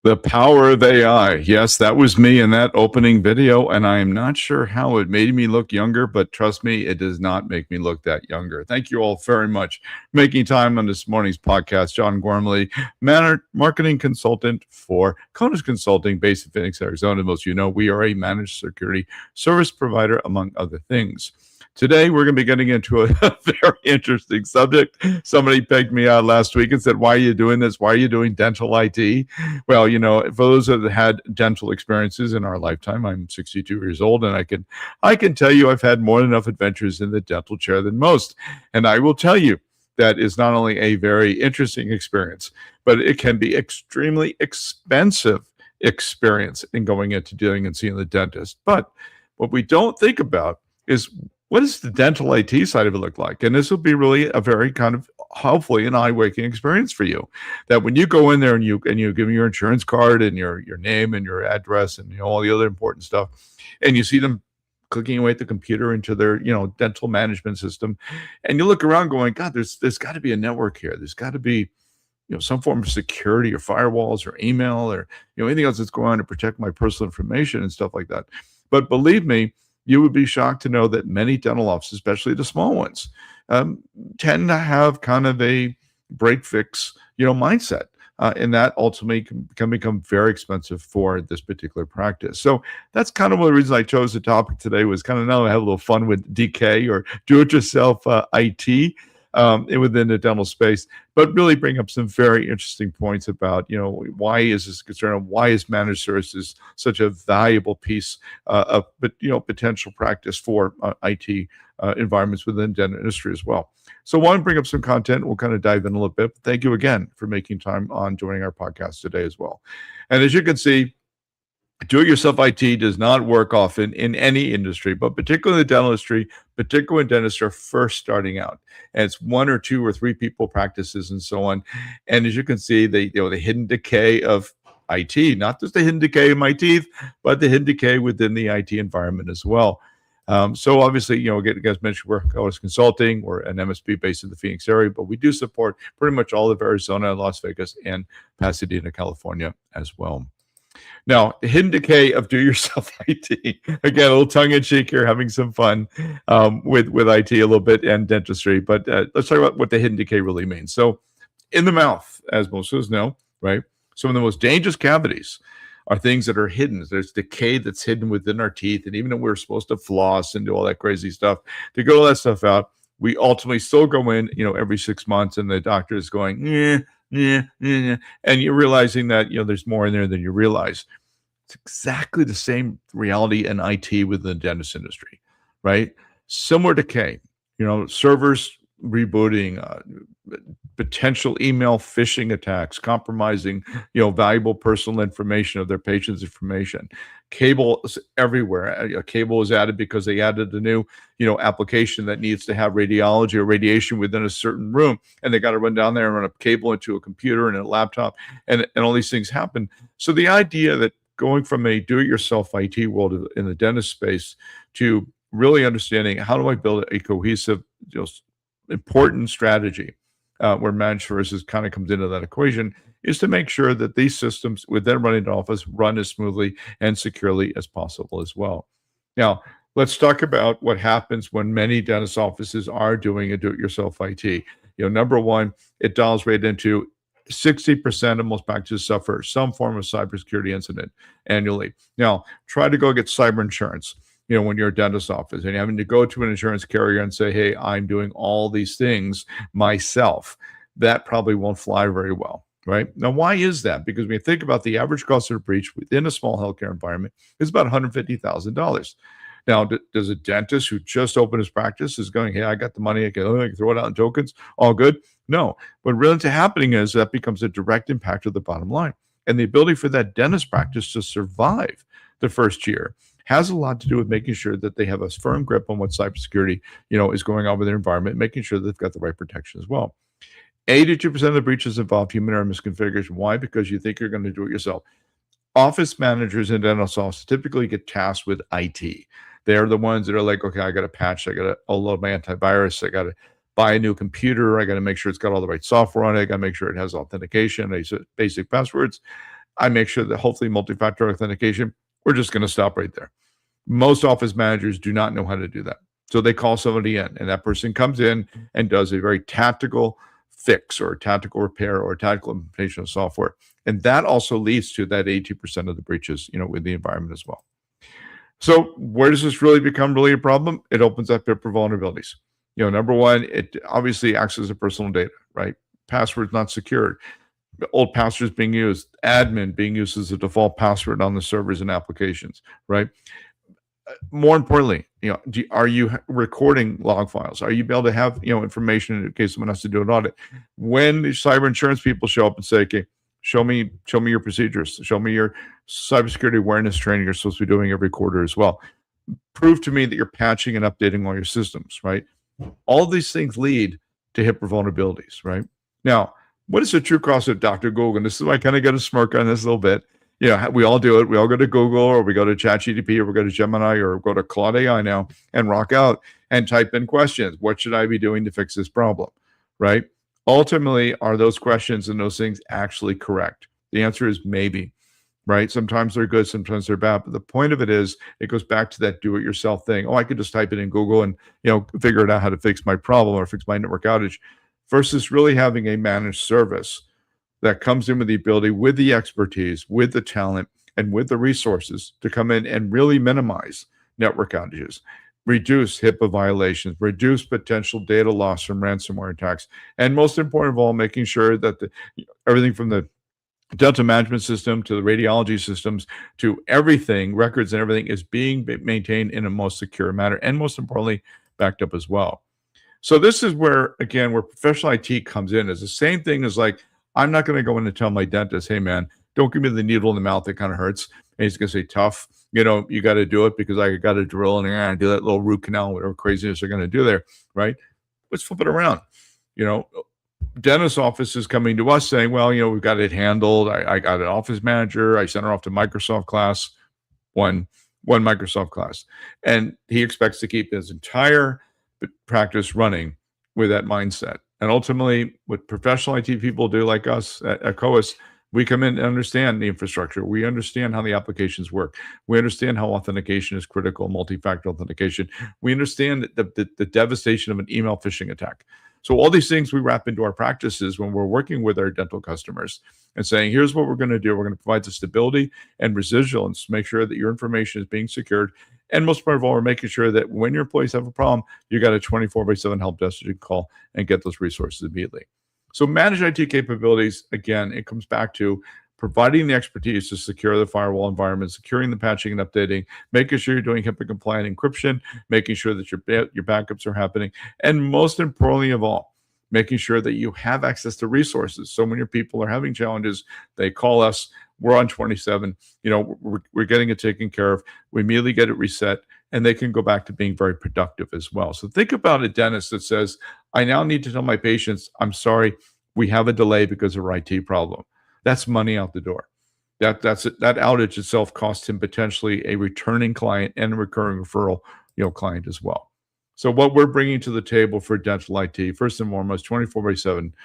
The power of AI. Yes, that was me in that opening video, and I am not sure how it made me look younger, but trust me, it does not make me look that younger. Thank you all very much for making time on this morning's podcast. John Gormley, marketing consultant for Conus Consulting based in Phoenix, Arizona. Most of you know we are a managed security service provider, among other things. Today, we're going to be getting into a very interesting subject. Somebody pegged me out last week and said, "Why are you doing this? Why are you doing dental IT?" Well, for those that have had dental experiences in our lifetime, I'm 62 years old, and I can tell you I've had more than enough adventures in the dental chair than most. And I will tell you that is not only a very interesting experience, but it can be extremely expensive experience in going into dealing and seeing the dentist. But what we don't think about is what does the dental IT side of it look like? And this will be really a very kind of hopefully an eye-waking experience for you. That when you go in there and you give me your insurance card and your name and your address and all the other important stuff, and you see them clicking away at the computer into their dental management system, and you look around going, God, there's got to be a network here. There's got to be some form of security or firewalls or email or anything else that's going on to protect my personal information and stuff like that. But believe me, you would be shocked to know that many dental offices, especially the small ones, tend to have kind of a break fix, mindset. And that ultimately can become very expensive for this particular practice. So that's kind of one of the reasons I chose the topic today was kind of now have a little fun with DK or do-it-yourself IT within the dental space, but really bring up some very interesting points about, why is this concern and why is managed services such a valuable piece of, potential practice for IT environments within the dental industry as well. So I want to bring up some content. We'll kind of dive in a little bit. Thank you again for making time on joining our podcast today as well. And as you can see, do-it-yourself IT does not work often in any industry, but particularly in the dental industry, particularly when dentists are first starting out. And it's one or two or three people practices and so on. And as you can see, the hidden decay of IT, not just the hidden decay of my teeth, but the hidden decay within the IT environment as well. So obviously, again, as mentioned, we're Conus Consulting. We're an MSP based in the Phoenix area, but we do support pretty much all of Arizona, Las Vegas, and Pasadena, California as well. Now, the hidden decay of do-yourself IT. Again, a little tongue-in-cheek here, having some fun with IT a little bit and dentistry. But let's talk about what the hidden decay really means. So in the mouth, as most of us know, right, some of the most dangerous cavities are things that are hidden. There's decay that's hidden within our teeth. And even though we're supposed to floss and do all that crazy stuff, to get all that stuff out, we ultimately still go in, every 6 months, and the doctor is going, yeah, and you're realizing that there's more in there than you realize. It's exactly the same reality in IT within the dentist industry, right? Similar decay, servers rebooting, potential email phishing attacks, compromising, valuable personal information of their patients' information. Cables everywhere. A cable is added because they added a new, application that needs to have radiology or radiation within a certain room, and they got to run down there and run a cable into a computer and a laptop, and all these things happen. So the idea that going from a do-it-yourself IT world in the dentist space to really understanding how do I build a cohesive, important strategy where managed services kind of comes into that equation is to make sure that these systems within running the office run as smoothly and securely as possible as well. Now, let's talk about what happens when many dentist offices are doing a do-it-yourself IT. Number one, it dials right into 60% of most practices suffer some form of cybersecurity incident annually. Now, try to go get cyber insurance. When you're a dentist office and you're having to go to an insurance carrier and say, hey, I'm doing all these things myself, that probably won't fly very well, right? Now, why is that? Because when you think about the average cost of a breach within a small healthcare environment is about $150,000. Now, does a dentist who just opened his practice is going, hey, I got the money, I can throw it out in tokens, all good? No. What really is happening is that becomes a direct impact of the bottom line. And the ability for that dentist practice to survive the first year has a lot to do with making sure that they have a firm grip on what cybersecurity, is going on with their environment, making sure they've got the right protection as well. 82% of the breaches involve human error misconfiguration. Why? Because you think you're going to do it yourself. Office managers in dentist offices typically get tasked with IT. They're the ones that are like, okay, I got a patch, I got to upload my antivirus, I got to buy a new computer, I got to make sure it's got all the right software on it, I got to make sure it has authentication, basic passwords. I make sure that hopefully multi-factor authentication, we're just going to stop right there. Most office managers do not know how to do that. So they call somebody in, and that person comes in and does a very tactical fix or a tactical repair or a tactical implementation of software. And that also leads to that 80% of the breaches, with the environment as well. So where does this really become really a problem? It opens up HIPAA vulnerabilities. Number one, it obviously accesses personal data, right? Passwords not secured. Old passwords being used, admin being used as a default password on the servers and applications, right? More importantly, are you recording log files? Are you able to have information in case someone has to do an audit? When the cyber insurance people show up and say, "Okay, show me your procedures, show me your cybersecurity awareness training you're supposed to be doing every quarter as well. Prove to me that you're patching and updating all your systems," right? All these things lead to HIPAA vulnerabilities, right? Now, what is the true cost of Dr. Google? And this is why I kind of got a smirk on this a little bit. We all do it. We all go to Google, or we go to ChatGPT, or we go to Gemini, or go to Claude AI now and rock out and type in questions. What should I be doing to fix this problem? Right? Ultimately, are those questions and those things actually correct? The answer is maybe. Right? Sometimes they're good, sometimes they're bad. But the point of it is, it goes back to that do-it-yourself thing. Oh, I could just type it in Google and figure it out how to fix my problem or fix my network outage, versus really having a managed service that comes in with the ability, with the expertise, with the talent, and with the resources to come in and really minimize network outages, reduce HIPAA violations, reduce potential data loss from ransomware attacks, and most important of all, making sure that everything from the dental management system to the radiology systems to everything, records and everything, is being maintained in a most secure manner, and most importantly, backed up as well. So this is where, again, where professional IT comes in. Is the same thing as like, I'm not going to go in and tell my dentist, "Hey man, don't give me the needle in the mouth, it kind of hurts." And he's going to say, "Tough, you got to do it because I got to drill and I do that little root canal, whatever craziness they're going to do there," right? Let's flip it around. Dentist office is coming to us saying, "Well, we've got it handled. I got an office manager. I sent her off to Microsoft class, one Microsoft class, and he expects to keep his entire practice running with that mindset." And ultimately, what professional IT people do, like us at COAS, we come in and understand the infrastructure. We understand how the applications work. We understand how authentication is critical, multi-factor authentication. We understand the devastation of an email phishing attack. So all these things we wrap into our practices when we're working with our dental customers and saying, here's what we're going to do. We're going to provide the stability and resilience to make sure that your information is being secured. And most part of all, we're making sure that when your employees have a problem, you got a 24/7 help desk that you can call and get those resources immediately. So managed IT capabilities, again, it comes back to providing the expertise to secure the firewall environment, securing the patching and updating, making sure you're doing HIPAA compliant encryption, making sure that your backups are happening, and most importantly of all, making sure that you have access to resources. So when your people are having challenges, they call us. We're on 27. We're getting it taken care of. We immediately get it reset, and they can go back to being very productive as well. So think about a dentist that says, "I now need to tell my patients, I'm sorry, we have a delay because of our IT problem." That's money out the door. That's it. That outage itself costs him potentially a returning client and a recurring referral, client as well. So what we're bringing to the table for dental IT, first and foremost, 24/7,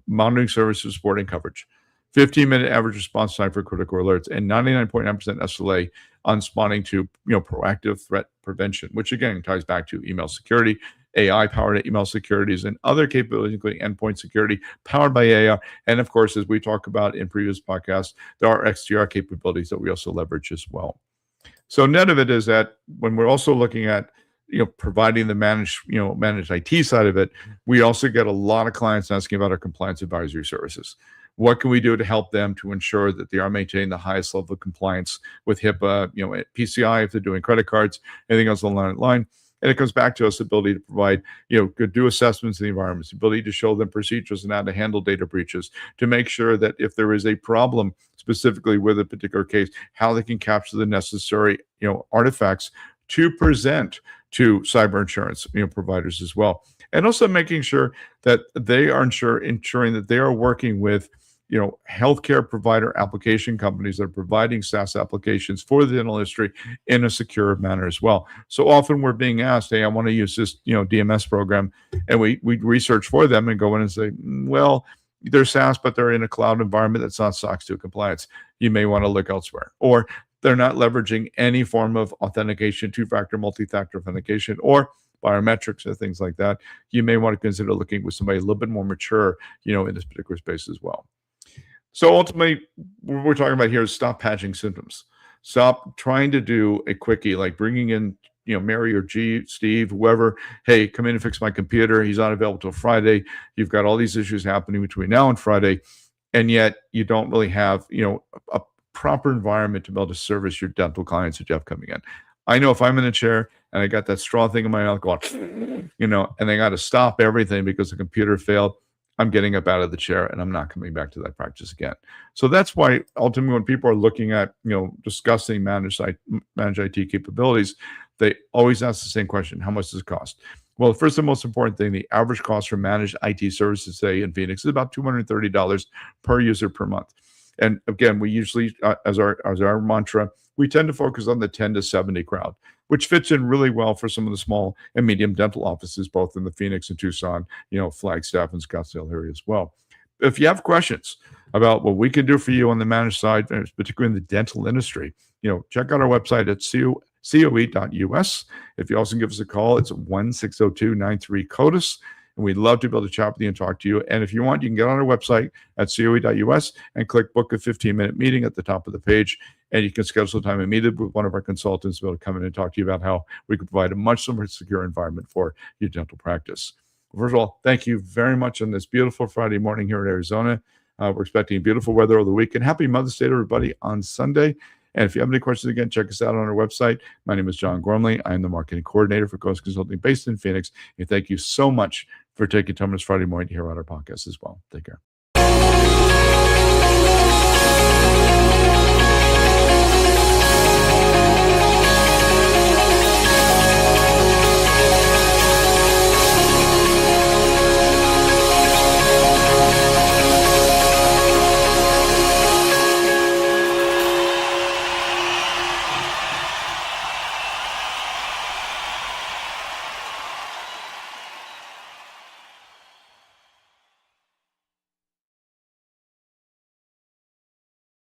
monitoring services, support, and coverage. 15-minute average response time for critical alerts, and 99.9% SLA on responding to proactive threat prevention, which again ties back to email security, AI-powered email securities, and other capabilities, including endpoint security powered by AI. And of course, as we talk about in previous podcasts, there are XDR capabilities that we also leverage as well. So net of it is that when we're also looking at providing the managed IT side of it, we also get a lot of clients asking about our compliance advisory services. What can we do to help them to ensure that they are maintaining the highest level of compliance with HIPAA, PCI if they're doing credit cards, anything else along that line? And it comes back to us ability to provide, do assessments of the environments, the ability to show them procedures and how to handle data breaches, to make sure that if there is a problem specifically with a particular case, how they can capture the necessary, artifacts to present to cyber insurance, providers as well. And also making sure that they are ensuring that they are working with healthcare provider application companies that are providing SaaS applications for the dental industry in a secure manner as well. So often we're being asked, "Hey, I want to use this, DMS program," and we research for them and go in and say, "Well, they're SaaS, but they're in a cloud environment that's not SOC 2 compliance. You may want to look elsewhere. Or they're not leveraging any form of authentication, two-factor, multi-factor authentication, or biometrics or things like that. You may want to consider looking with somebody a little bit more mature, in this particular space as well. So ultimately, what we're talking about here is stop patching symptoms. Stop trying to do a quickie, like bringing in, Mary or Steve, whoever. Hey, come in and fix my computer. He's not available till Friday. You've got all these issues happening between now and Friday, and yet you don't really have, a proper environment to be able to service your dental clients that you have coming in. I know if I'm in a chair and I got that straw thing in my mouth going, and they got to stop everything because the computer failed, I'm getting up out of the chair and I'm not coming back to that practice again. So that's why ultimately when people are looking at, discussing managed IT capabilities, they always ask the same question: how much does it cost? Well, first and most important thing, the average cost for managed IT services today in Phoenix is about $230 per user per month. And again, we usually, as our mantra, we tend to focus on the 10 to 70 crowd, which fits in really well for some of the small and medium dental offices, both in the Phoenix and Tucson, Flagstaff and Scottsdale area as well. If you have questions about what we can do for you on the managed side, particularly in the dental industry, check out our website at coe.us. If you also give us a call, it's 1-602-93-CODIS. And we'd love to be able to chat with you and talk to you. And if you want, you can get on our website at coe.us and click book a 15-minute meeting at the top of the page. And you can schedule time immediately with one of our consultants to be able to come in and talk to you about how we can provide a much more secure environment for your dental practice. First of all, thank you very much on this beautiful Friday morning here in Arizona. We're expecting beautiful weather over the weekend. Happy Mother's Day to everybody on Sunday. And if you have any questions, again, check us out on our website. My name is John Gormley. I'm the marketing coordinator for Coast Consulting based in Phoenix. And thank you so much for taking time this Friday morning to hear about our podcast as well. Take care.